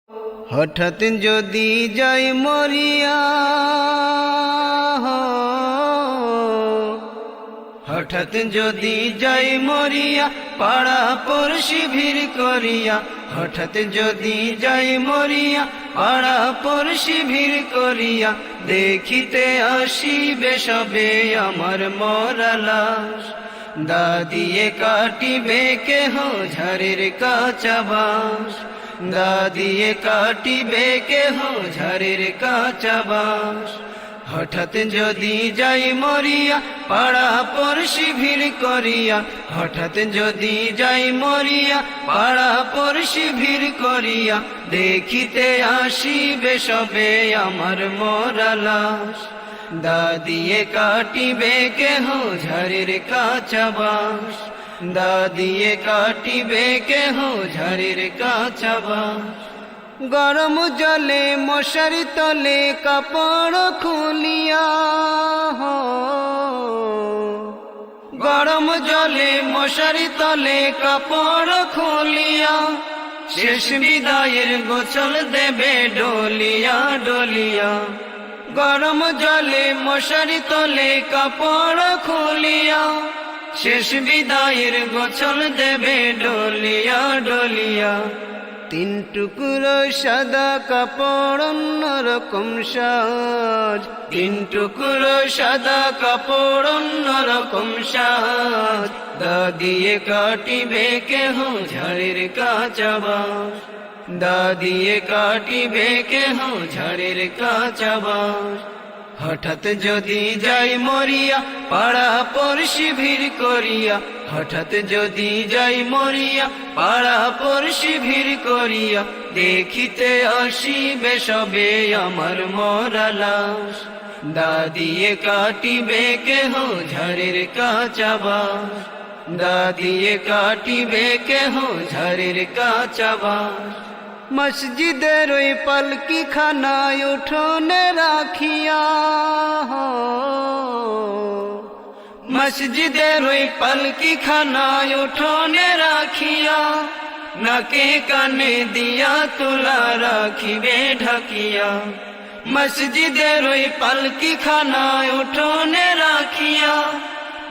হঠাৎ যদি যাই মরিয়া, হঠাৎ যদি যাই মরিয়া, পাড়া পড়শি ভিড় করিয়া। হঠাৎ যদি যাই মরিয়া, পাড়া পড়শি ভিড় করিয়া। দেখিতে আসিবে সবে আমার মরা লাশ। দা দিয়ে কাটিবে কেহ ঝাড়ের কাঁচা বাঁশ। দা দিয়ে কাটিবে কেহ ঝাড়ের কাঁচা বাঁশ। হঠাৎ যদি যাই মরিয়া, পাড়া পড়শি ভিড় করিয়া। হঠাৎ যদি যাই মরিয়া, পাড়া পড়শি ভিড় করিয়া। দেখিতে আসিবে সবে আমার মরা লাশ। দা দিয়ে কাটিবে কেহ ঝাড়ের কাঁচা বাঁশ। দা দিয়ে কাটিবে কেহ ঝাড়ের কাঁচা বাঁশ। গরম জলে মশারি তলে কাপড় খুলিয়া, গরম জলে মশারি তলে কাপড় খুলিয়া। শেষ বিদায়ের গোসল দেবে ডলিয়া ডলিয়া। গরম জলে মশারি তলে কাপড় খুলিয়া। শেষ বিদায়ের গোসল দেবে ডলিয়া ডলিয়া। তিন টুকরো সাদা কাপড় অন্যরকম সাজ। তিন টুকরো সাদা কাপড় অন্যরকম সাজ। দা দিয়ে কাটিবে কেহ ঝাড়ের কাঁচা বাঁশ। দা দিয়ে কাটিবে কেহ ঝাড়ের কাঁচা বাঁশ। হঠাৎ যদি যাই মরিয়া, পাড়া পড়শি ভিড় করিয়া। হঠাৎ যদি যাই মরিয়া, পাড়া পড়শি ভিড় করিয়া। দেখিতে আসিবে সবে আমার মরা লাশ। দা দিয়ে কাটিবে কেহ ঝাড়ের কাঁচা বাঁশ। দা দিয়ে কাটিবে কেহ ঝাড়ের কাঁচা বাঁশ। মসজিদের ওই পালকি খানায় উঠোনে রাখিয়া, মসজিদের ওই পালকি খানায় উঠোনে রাখিয়া। নাকে কানে দিয়া তুলা রাখিবে ঢাকিয়া। মসজিদের ওই পালকি খানায় উঠোনে রাখিয়া।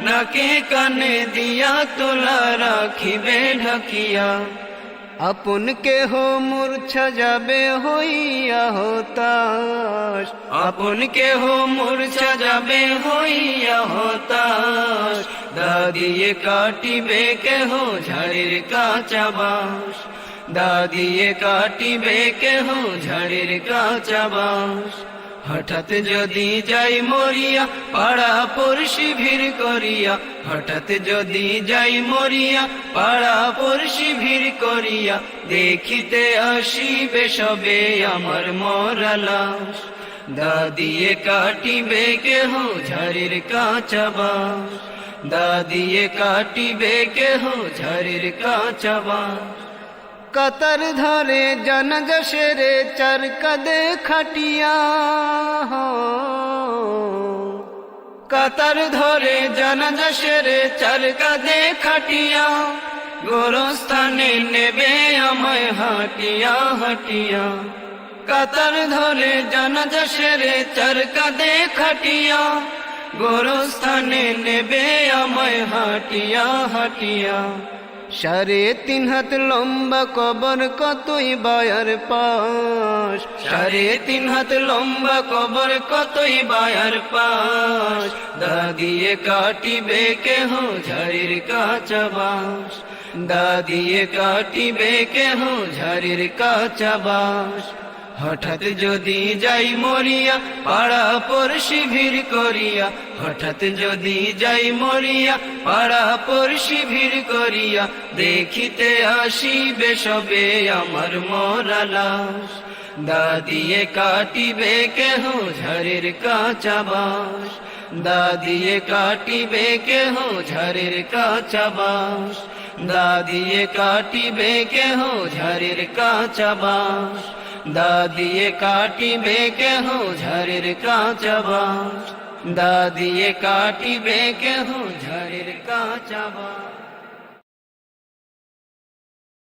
নাকে কানে দিয়া তুলা রাখিবে ঢাকিয়া। আপন কেহ মূর্ছা যাবে হইয়া হতাশ। আপন কেহ মূর্ছা যাবে হইয়া হতাশ। দা দিয়ে কাটিবে কেহ ঝাড়ের কাঁচা বাঁশ। দা দিয়ে কাটিবে কেহ ঝাড়ের কাঁচা বাঁশ। হঠাৎ যদি যাই মরিয়া, পাড়া পড়শি ভিড় করিয়া। হঠাৎ যদি যাই মরিয়া, পাড়া পড়শি ভিড় করিয়া। দেখিতে আসিবে সবে আমার মরা লাশ। দা দিয়ে কাটিবে কেহ ঝাড়ের কাঁচা বাঁশ। দা দিয়ে কাটিবে কেহ ঝাড়ের কাঁচা বাঁশ। কাতার ধরে জানাজা সেরে চার কাঁধে খাটিয়া। কাতার ধরে জানাজা সেরে চার কাঁধে খাটিয়া। গোরস্থানে নেবে আমায় হাটিয়া হাটিয়া। কাতার ধরে জানাজা সেরে চার কাঁধে খাটিয়া। গোরস্থানে নেবে আমায় হাটিয়া হাটিয়া। 3.5 হাত লম্বা কবর কতই বায়ার পাশ। 3.5 হাত লম্বা কবর কতই বায়ার পাশ। দা দিয়ে কাটিবে কেহ ঝাড়ের কাঁচা বাঁশ। দা দিয়ে কাটিবে কেহ ঝাড়ের কাঁচা বাঁশ। হঠাৎ যদি যাই মরিয়া, পাড়া পড়শি ভিড় করিয়া। হঠাৎ যদি যাই মরিয়া, পাড়া পড়শি ভিড় করিয়া। দেখিতে আসিবে সবে আমার মরা লাশ। দা দিয়ে কাটিবে কেহ ঝাড়ের কাঁচা বাঁশ। দা দিয়ে কাটিবে কেহ ঝাড়ের কাঁচা বাঁশ। দা দিয়ে কাটিবে কেহ ঝাড়ের কাঁচা বাঁশ। দা দিয়ে কাটিবে কেহ ঝাড়ের কাঁচা বাঁশ। দা দিয়ে কাটিবে কেহ ঝাড়ের কাঁচা বাঁশ।